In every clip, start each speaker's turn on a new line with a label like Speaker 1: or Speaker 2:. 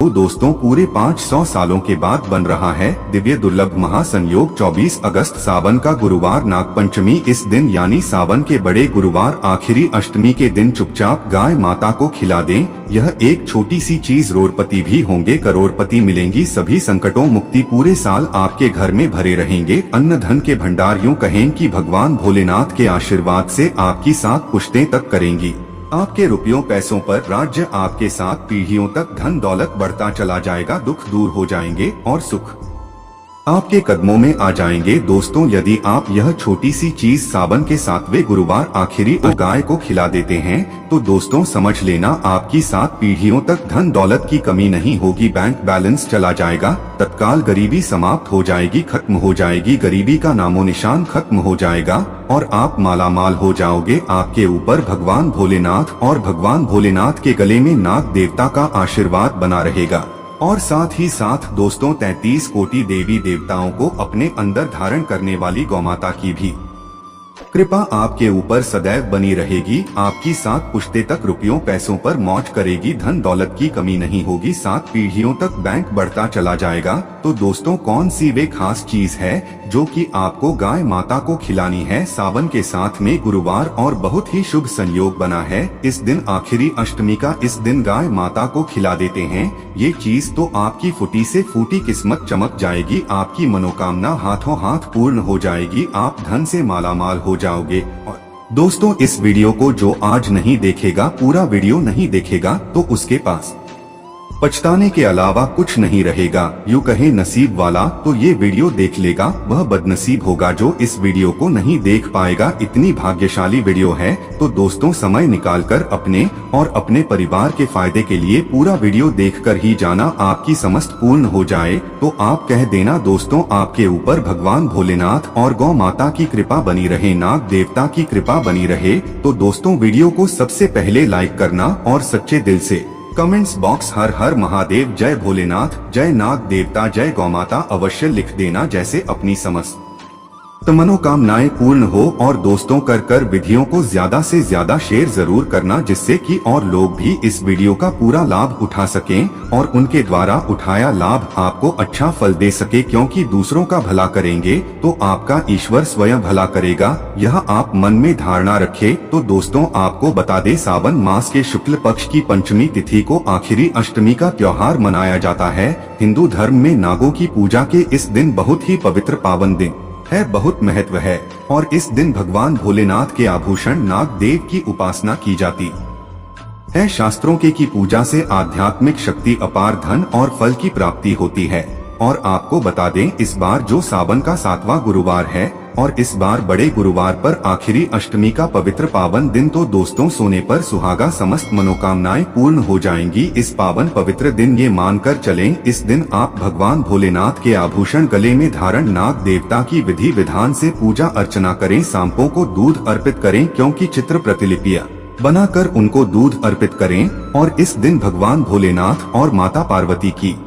Speaker 1: तो दोस्तों पूरे 500 सालों के बाद बन रहा है दिव्य दुर्लभ महासंयोग 24 अगस्त सावन का गुरुवार नागपंचमी। इस दिन यानी सावन के बड़े गुरुवार आखिरी अष्टमी के दिन चुपचाप गाय माता को खिला दें। यह एक छोटी सी चीज रोडपति भी होंगे करोड़पति मिलेंगी। सभी संकटों मुक्ति पूरे साल आपके घर में भरे रहेंगे। अन्न धन के भंडार यूं कहें कि भगवान भोलेनाथ के आशीर्वाद से आपकी 7 पुश्तें तक करेंगी। आपके रुपयों पैसों पर राज्य आपके साथ पीढ़ियों तक धन दौलत बढ़ता चला जाएगा। दुख दूर हो जाएंगे और सुख आपके कदमों में आ जाएंगे। दोस्तों यदि आप यह छोटी सी चीज सावन के 7वें गुरुवार आखिरी गाय को खिला देते हैं तो दोस्तों समझ लेना आपकी 7 पीढ़ियों तक धन दौलत की कमी नहीं होगी। बैंक बैलेंस चला जाएगा। तत्काल गरीबी समाप्त हो जाएगी, खत्म हो जाएगी। गरीबी का नामो निशान खत्म हो जाएगा और आप मालामाल हो जाओगे। आपके ऊपर भगवान भोलेनाथ और भगवान भोलेनाथ के गले में नाग देवता का आशीर्वाद बना रहेगा। और साथ ही साथ दोस्तों 33 कोटि देवी देवताओं को अपने अंदर धारण करने वाली गौमाता की भी कृपा आपके ऊपर सदैव बनी रहेगी। आपकी 7 पुश्तें तक रुपयों पैसों पर मौज करेगी। धन दौलत की कमी नहीं होगी। 7 पीढ़ियों तक बैंक बढ़ता चला जाएगा। तो दोस्तों कौन सी वे खास चीज है जो कि आपको गाय माता को खिलानी है? सावन के 7 में गुरुवार और बहुत ही शुभ संयोग बना है। इस दिन आखिरी अष्टमी का इस दिन गाय माता को खिला देते हैं ये चीज तो आपकी फूटी से फूटी किस्मत चमक जाएगी। आपकी मनोकामना हाथों हाथ पूर्ण हो जाएगी। आप धन से मालामाल हो जाओगे। और दोस्तों इस वीडियो को जो आज नहीं देखेगा, पूरा वीडियो नहीं देखेगा तो उसके पास पछताने के अलावा कुछ नहीं रहेगा। यूं कहे नसीब वाला तो ये वीडियो देख लेगा, वह बदनसीब होगा जो इस वीडियो को नहीं देख पाएगा। इतनी भाग्यशाली वीडियो है तो दोस्तों समय निकालकर अपने और अपने परिवार के फायदे के लिए पूरा वीडियो देखकर ही जाना। आपकी समस्त पूर्ण हो जाए तो आप कह देना दोस्तों आपके ऊपर भगवान भोलेनाथ और गौ माता की कृपा बनी रहे, नाग देवता की कृपा बनी रहे। तो दोस्तों वीडियो को सबसे पहले लाइक करना और सच्चे दिल से कमेंट्स बॉक्स हर हर महादेव, जय भोलेनाथ, जय नाग देवता, जय गौमाता अवश्य लिख देना जैसे अपनी समस्त मनोकामनाएं पूर्ण हो। और दोस्तों कर कर विधियों को ज्यादा से ज्यादा शेयर जरूर करना जिससे कि और लोग भी इस वीडियो का पूरा लाभ उठा सकें और उनके द्वारा उठाया लाभ आपको अच्छा फल दे सके। क्योंकि दूसरों का भला करेंगे तो आपका ईश्वर स्वयं भला करेगा। यह आप मन में धारणा रखे। तो दोस्तों आपको बता दे सावन मास के शुक्ल पक्ष की पंचमी तिथि को आखिरी अष्टमी का त्योहार मनाया जाता है। हिंदू धर्म में नागों की पूजा के इस दिन बहुत ही पवित्र पावन दिन है, बहुत महत्व है। और इस दिन भगवान भोलेनाथ के आभूषण नाग देव की उपासना की जाती है। शास्त्रों के की पूजा से आध्यात्मिक शक्ति, अपार धन और फल की प्राप्ति होती है। और आपको बता दें इस बार जो सावन का 7वां गुरुवार है और इस बार बड़े गुरुवार पर आखिरी अष्टमी का पवित्र पावन दिन। तो दोस्तों सोने पर सुहागा, समस्त मनोकामनाएं पूर्ण हो जाएंगी। इस पावन पवित्र दिन ये मानकर चलें इस दिन आप भगवान भोलेनाथ के आभूषण गले में धारण नाग देवता की विधि विधान से पूजा अर्चना करें। सांपों को दूध अर्पित करें क्योंकि चित्र प्रतिलिपियां बनाकर उनको दूध अर्पित करें। और इस दिन भगवान भोलेनाथ और माता पार्वती की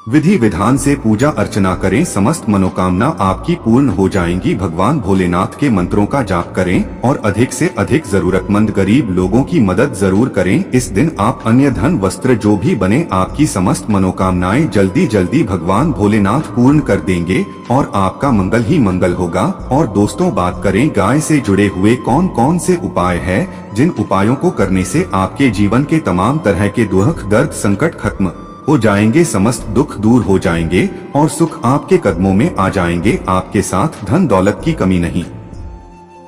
Speaker 1: विधि विधान से पूजा अर्चना करें। समस्त मनोकामना आपकी पूर्ण हो जाएंगी। भगवान भोलेनाथ के मंत्रों का जाप करें और अधिक से अधिक जरूरतमंद गरीब लोगों की मदद जरूर करें। इस दिन आप अन्य धन वस्त्र जो भी बने आपकी समस्त मनोकामनाएं जल्दी जल्दी भगवान भोलेनाथ पूर्ण कर देंगे और आपका मंगल ही मंगल होगा। और दोस्तों बात करें गाय से जुड़े हुए कौन कौन से उपाय है जिन उपायों को करने से आपके जीवन के तमाम तरह के दुख दर्द संकट खत्म हो जाएंगे, समस्त दुख दूर हो जाएंगे और सुख आपके कदमों में आ जाएंगे। आपके साथ धन दौलत की कमी नहीं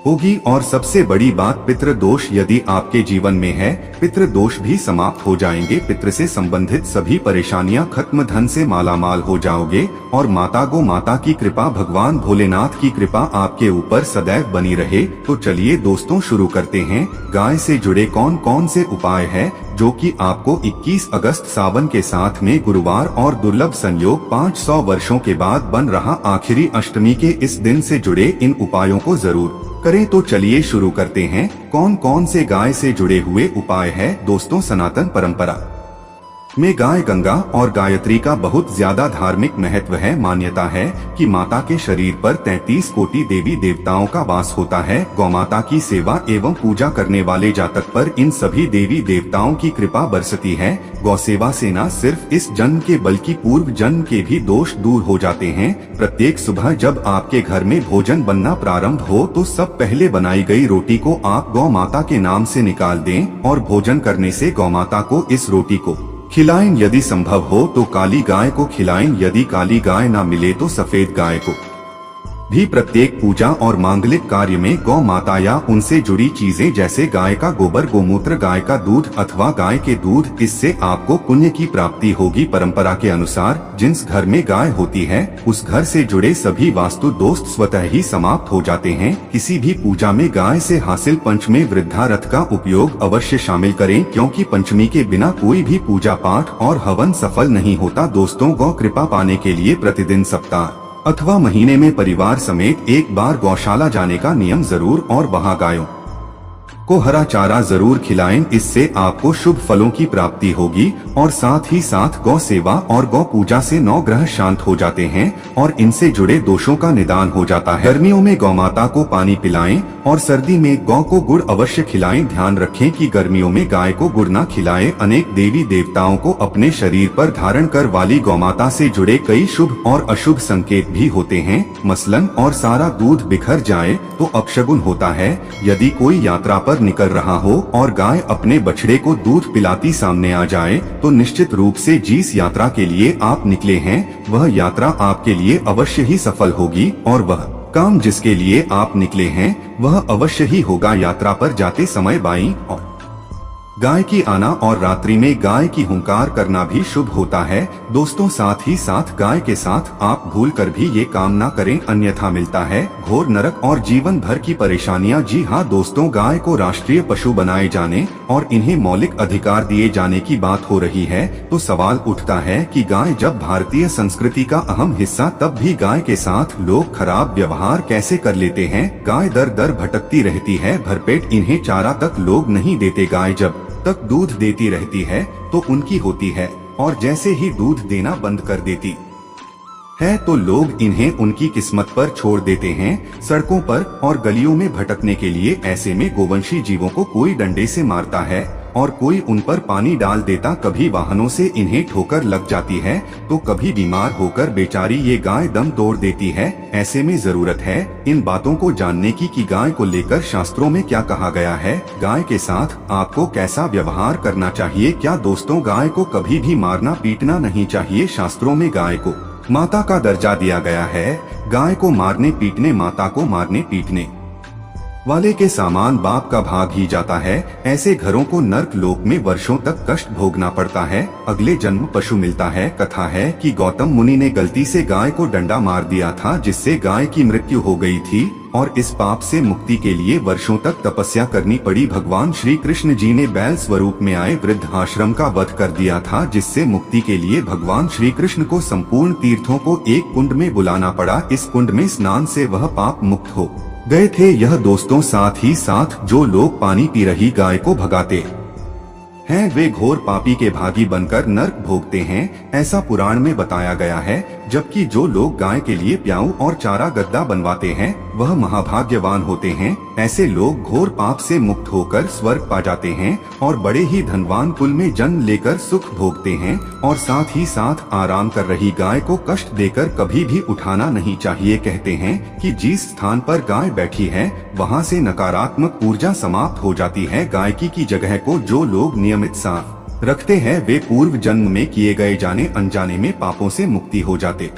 Speaker 1: होगी। और सबसे बड़ी बात पितृ दोष यदि आपके जीवन में है पितृ दोष भी समाप्त हो जाएंगे। पितृ से संबंधित सभी परेशानियां खत्म, धन से मालामाल हो जाओगे। और माता गो माता की कृपा, भगवान भोलेनाथ की कृपा आपके ऊपर सदैव बनी रहे। तो चलिए दोस्तों शुरू करते हैं। गाय से जुड़े कौन कौन से उपाय है जो कि आपको 21 अगस्त सावन के 7 में गुरुवार और दुर्लभ संयोग 500 वर्षों के बाद बन रहा आखिरी अष्टमी के इस दिन से जुड़े इन उपायों को जरूर करें। तो चलिए शुरू करते हैं। कौन कौन से गाय से जुड़े हुए उपाय है? दोस्तों सनातन परंपरा में गाय गंगा और गायत्री का बहुत ज्यादा धार्मिक महत्व है। मान्यता है कि माता के शरीर पर 33 कोटि देवी देवताओं का वास होता है। गौमाता की सेवा एवं पूजा करने वाले जातक पर इन सभी देवी देवताओं की कृपा बरसती है। गौसेवा से न सिर्फ इस जन्म के बल्कि पूर्व जन्म के भी दोष दूर हो जाते हैं। प्रत्येक सुबह जब आपके घर में भोजन बनना प्रारंभ हो तो सब पहले बनाई गई रोटी को आप गौ माता के नाम से निकाल दें और भोजन करने से गौ माता को इस रोटी को खिलाएं। यदि संभव हो तो काली गाय को खिलाएं। यदि काली गाय ना मिले तो सफेद गाय को भी। प्रत्येक पूजा और मांगलिक कार्य में गौ माता या उनसे जुड़ी चीजें जैसे गाय का गोबर, गोमूत्र, गाय का दूध अथवा गाय के दूध, इससे आपको पुण्य की प्राप्ति होगी। परंपरा के अनुसार जिस घर में गाय होती है उस घर से जुड़े सभी वास्तु दोष स्वतः ही समाप्त हो जाते हैं। किसी भी पूजा में गाय से हासिल पंचमी वृद्धा रथ का उपयोग अवश्य शामिल करें, क्योंकि पंचमी के बिना कोई भी पूजा पाठ और हवन सफल नहीं होता। दोस्तों, गौ कृपा पाने के लिए प्रतिदिन, सप्ताह अथवा महीने में परिवार समेत एक बार गौशाला जाने का नियम जरूर और वहां गायों को हरा चारा जरूर खिलाएं। इससे आपको शुभ फलों की प्राप्ति होगी और साथ ही साथ गौ सेवा और गौ पूजा से 9 ग्रह शांत हो जाते हैं और इनसे जुड़े दोषों का निदान हो जाता है। गर्मियों में गौ माता को पानी पिलाएं और सर्दी में गौ को गुड़ अवश्य खिलाएं। ध्यान रखें कि गर्मियों में गाय को गुड़ न खिलाएं। अनेक देवी देवताओं को अपने शरीर पर धारण कर वाली गौ माता से जुड़े कई शुभ और अशुभ संकेत भी होते हैं। मसलन और सारा दूध बिखर जाए तो अपशगुन होता है। यदि कोई यात्रा पर निकल रहा हो और गाय अपने बछड़े को दूध पिलाती सामने आ जाए तो निश्चित रूप से जिस यात्रा के लिए आप निकले हैं वह यात्रा आपके लिए अवश्य ही सफल होगी और वह काम जिसके लिए आप निकले हैं वह अवश्य ही होगा। यात्रा पर जाते समय बाईं और गाय की आना और रात्रि में गाय की हुंकार करना भी शुभ होता है। दोस्तों, साथ ही साथ गाय के साथ आप भूल कर भी ये काम ना करें, अन्यथा मिलता है घोर नरक और जीवन भर की परेशानियां। जी हाँ दोस्तों, गाय को राष्ट्रीय पशु बनाए जाने और इन्हें मौलिक अधिकार दिए जाने की बात हो रही है तो सवाल उठता है कि गाय जब भारतीय संस्कृति का अहम हिस्सा, तब भी गाय के साथ लोग खराब व्यवहार कैसे कर लेते हैं। गाय दर दर भटकती रहती है, भरपेट इन्हें चारा तक लोग नहीं देते। गाय जब तक दूध देती रहती है तो उनकी होती है और जैसे ही दूध देना बंद कर देती है तो लोग इन्हें उनकी किस्मत पर छोड़ देते हैं, सड़कों पर और गलियों में भटकने के लिए। ऐसे में गोवंशी जीवों को कोई डंडे से मारता है और कोई उन पर पानी डाल देता, कभी वाहनों से इन्हें ठोकर लग जाती है तो कभी बीमार होकर बेचारी ये गाय दम तोड़ देती है। ऐसे में जरूरत है इन बातों को जानने की कि गाय को लेकर शास्त्रों में क्या कहा गया है, गाय के साथ आपको कैसा व्यवहार करना चाहिए। क्या दोस्तों, गाय को कभी भी मारना पीटना नहीं चाहिए। शास्त्रों में गाय को माता का दर्जा दिया गया है। गाय को मारने पीटने, माता को मारने पीटने वाले के सामान बाप का भाग ही जाता है। ऐसे घरों को नर्क लोक में वर्षों तक कष्ट भोगना पड़ता है, अगले जन्म पशु मिलता है। कथा है कि गौतम मुनि ने गलती से गाय को डंडा मार दिया था जिससे गाय की मृत्यु हो गई थी और इस पाप से मुक्ति के लिए वर्षों तक तपस्या करनी पड़ी। भगवान श्री कृष्ण जी ने बैल स्वरूप में आए वृद्धाश्रम का वध कर दिया था, जिससे मुक्ति के लिए भगवान श्री कृष्ण को संपूर्ण तीर्थों को एक कुंड में बुलाना पड़ा। इस कुंड में स्नान से वह पाप मुक्त हो गए थे। यह दोस्तों, साथ ही साथ जो लोग पानी पी रही गाय को भगाते हैं वे घोर पापी के भागी बनकर नर्क भोगते हैं, ऐसा पुराण में बताया गया है। जबकि जो लोग गाय के लिए प्याऊ और चारा गद्दा बनवाते हैं वह महाभाग्यवान होते हैं। ऐसे लोग घोर पाप से मुक्त होकर स्वर्ग पा जाते हैं और बड़े ही धनवान कुल में जन्म लेकर सुख भोगते हैं। और साथ ही साथ आराम कर रही गाय को कष्ट देकर कभी भी उठाना नहीं चाहिए। कहते हैं कि जिस स्थान पर गाय बैठी है वहां से नकारात्मक ऊर्जा समाप्त हो जाती है। गायकी की जगह को जो लोग नियमित साफ रखते हैं वे पूर्व जन्म में किए गए जाने अनजाने में पापों से मुक्ति हो जाते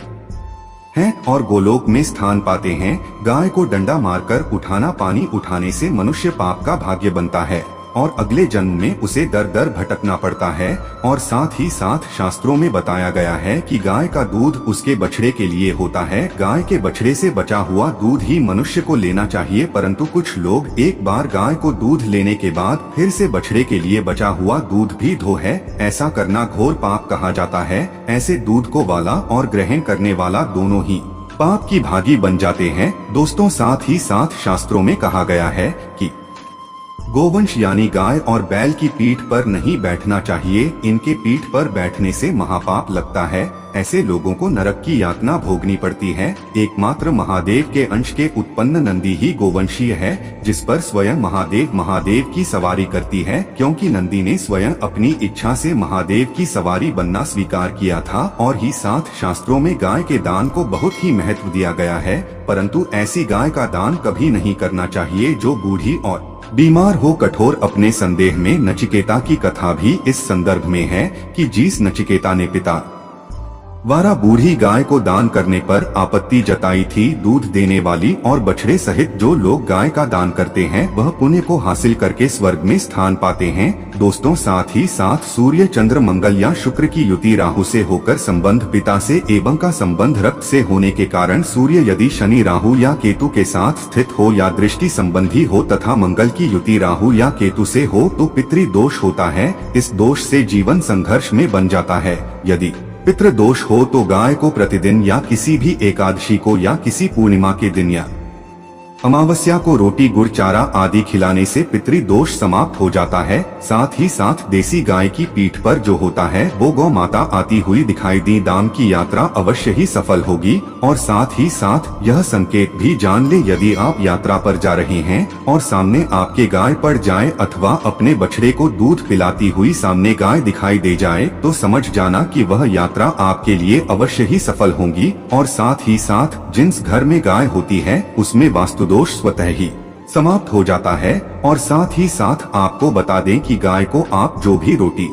Speaker 1: हैं और गोलोक में स्थान पाते हैं। गाय को डंडा मारकर उठाना, पानी उठाने से मनुष्य पाप का भाग्य बनता है और अगले जन्म में उसे दर दर भटकना पड़ता है। और साथ ही साथ शास्त्रों में बताया गया है कि गाय का दूध उसके बछड़े के लिए होता है। गाय के बछड़े से बचा हुआ दूध ही मनुष्य को लेना चाहिए, परंतु कुछ लोग एक बार गाय को दूध लेने के बाद फिर से बछड़े के लिए बचा हुआ दूध भी धो है। ऐसा करना घोर पाप कहा जाता है। ऐसे दूध को वाला और ग्रहण करने वाला दोनों ही पाप की भागी बन जाते हैं। दोस्तों, साथ ही साथ शास्त्रों में कहा गया है कि गोवंश यानी गाय और बैल की पीठ पर नहीं बैठना चाहिए। इनके पीठ पर बैठने से महापाप लगता है। ऐसे लोगों को नरक की यातना भोगनी पड़ती है। एकमात्र महादेव के अंश के उत्पन्न नंदी ही गोवंशीय है, जिस पर स्वयं महादेव की सवारी करती है, क्योंकि नंदी ने स्वयं अपनी इच्छा से महादेव की सवारी बनना स्वीकार किया था। और ही साथ शास्त्रों में गाय के दान को बहुत ही महत्व दिया गया है, परंतु ऐसी गाय का दान कभी नहीं करना चाहिए जो बूढ़ी और बीमार हो। कठोर अपने संदेह में नचिकेता की कथा भी इस संदर्भ में है कि जिस नचिकेता ने पिता द्वारा बूढ़ी गाय को दान करने पर आपत्ति जताई थी, दूध देने वाली और बछड़े सहित जो लोग गाय का दान करते हैं वह पुण्य को हासिल करके स्वर्ग में स्थान पाते हैं। दोस्तों, साथ ही साथ सूर्य चंद्र मंगल या शुक्र की युति राहु से होकर संबंध पिता से एवं का संबंध रक्त से होने के कारण सूर्य यदि शनि राहु या केतु के साथ स्थित हो या दृष्टि संबंधी हो तथा मंगल की युति राहु या केतु से हो तो पितृ दोष होता है। इस दोष से जीवन संघर्ष में बन जाता है। यदि पितृ दोष हो तो गाय को प्रतिदिन या किसी भी एकादशी को या किसी पूर्णिमा के दिन या अमावस्या को रोटी गुड़ चारा आदि खिलाने से पितृ दोष समाप्त हो जाता है। साथ ही साथ देसी गाय की पीठ पर जो होता है वो गौ माता आती हुई दिखाई दी, दाम की यात्रा अवश्य ही सफल होगी। और साथ ही साथ यह संकेत भी जान ले, यदि आप यात्रा पर जा रहे हैं और सामने आपके गाय पड़ जाए अथवा अपने बछड़े को दूध पिलाती हुई सामने गाय दिखाई दे जाए तो समझ जाना कि वह यात्रा आपके लिए अवश्य ही सफल होगी। और साथ ही साथ जिस घर में गाय होती है उसमें वास्तु दोष स्वतः ही समाप्त हो जाता है। और साथ ही साथ आपको बता दें कि गाय को आप जो भी रोटी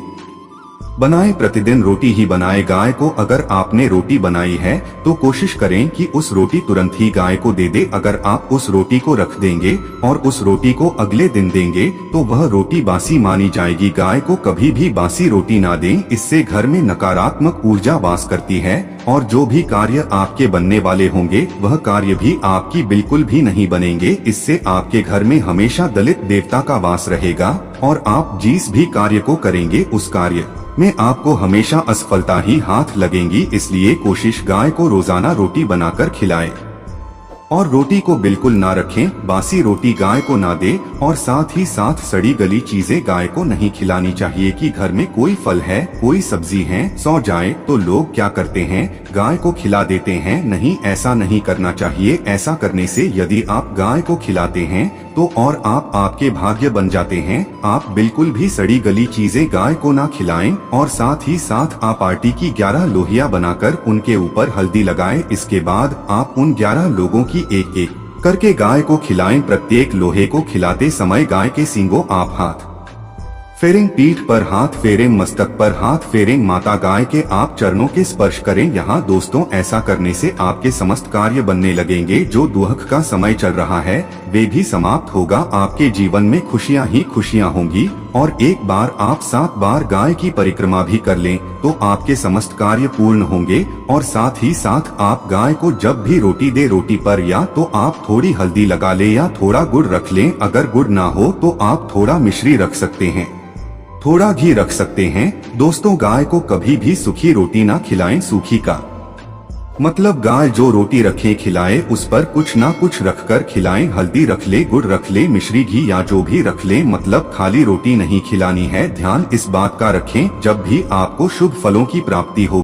Speaker 1: बनाए प्रतिदिन रोटी ही बनाए। गाय को अगर आपने रोटी बनाई है तो कोशिश करें कि उस रोटी तुरंत ही गाय को दे दे। अगर आप उस रोटी को रख देंगे और उस रोटी को अगले दिन देंगे तो वह रोटी बासी मानी जाएगी। गाय को कभी भी बासी रोटी ना दें, इससे घर में नकारात्मक ऊर्जा वास करती है और जो भी कार्य आपके बनने वाले होंगे वह कार्य भी आपकी बिल्कुल भी नहीं बनेंगे। इससे आपके घर में हमेशा दलित देवता का वास रहेगा और आप जिस भी कार्य को करेंगे उस कार्य में आपको हमेशा असफलता ही हाथ लगेंगी। इसलिए कोशिश गाय को रोजाना रोटी बनाकर खिलाएं और रोटी को बिल्कुल ना रखें, बासी रोटी गाय को ना दे। और साथ ही साथ सड़ी गली चीजें गाय को नहीं खिलानी चाहिए। कि घर में कोई फल है कोई सब्जी है सो जाए तो लोग क्या करते हैं, गाय को खिला देते हैं। नहीं, ऐसा नहीं करना चाहिए। ऐसा करने से यदि आप गाय को खिलाते हैं तो और आपके भाग्य बन जाते हैं। आप बिल्कुल भी सड़ी गली चीजें गाय को ना खिलाएं। और साथ ही साथ आप आटे की 11 लोहिया बनाकर उनके ऊपर हल्दी लगाएं। इसके बाद आप उन 11 लोगों की एक एक करके गाय को खिलाएं। प्रत्येक लोहे को खिलाते समय गाय के सींगों आप हाथ फेरें, पीठ पर हाथ फेरें, मस्तक पर हाथ फेरें, माता गाय के आप चरणों के स्पर्श करें। यहाँ दोस्तों, ऐसा करने से आपके समस्त कार्य बनने लगेंगे। जो दुख का समय चल रहा है वे भी समाप्त होगा। आपके जीवन में खुशियाँ ही खुशियाँ होंगी। और एक बार आप 7 बार गाय की परिक्रमा भी कर लें तो आपके समस्त कार्य पूर्ण होंगे। और साथ ही साथ आप गाय को जब भी रोटी दे, रोटी पर या तो आप थोड़ी हल्दी लगा ले या थोड़ा गुड़ रख लें। अगर गुड़ ना हो तो आप थोड़ा मिश्री रख सकते हैं, थोड़ा घी रख सकते हैं। दोस्तों, गाय को कभी भी सूखी रोटी ना खिलाएं। सूखी का मतलब गाय जो रोटी रखे खिलाए उस पर कुछ ना कुछ रखकर खिलाएं। हल्दी रख ले, गुड़ रख ले, मिश्री घी या जो भी रख ले, मतलब खाली रोटी नहीं खिलानी है। ध्यान इस बात का रखें, जब भी आपको शुभ फलों की प्राप्ति हो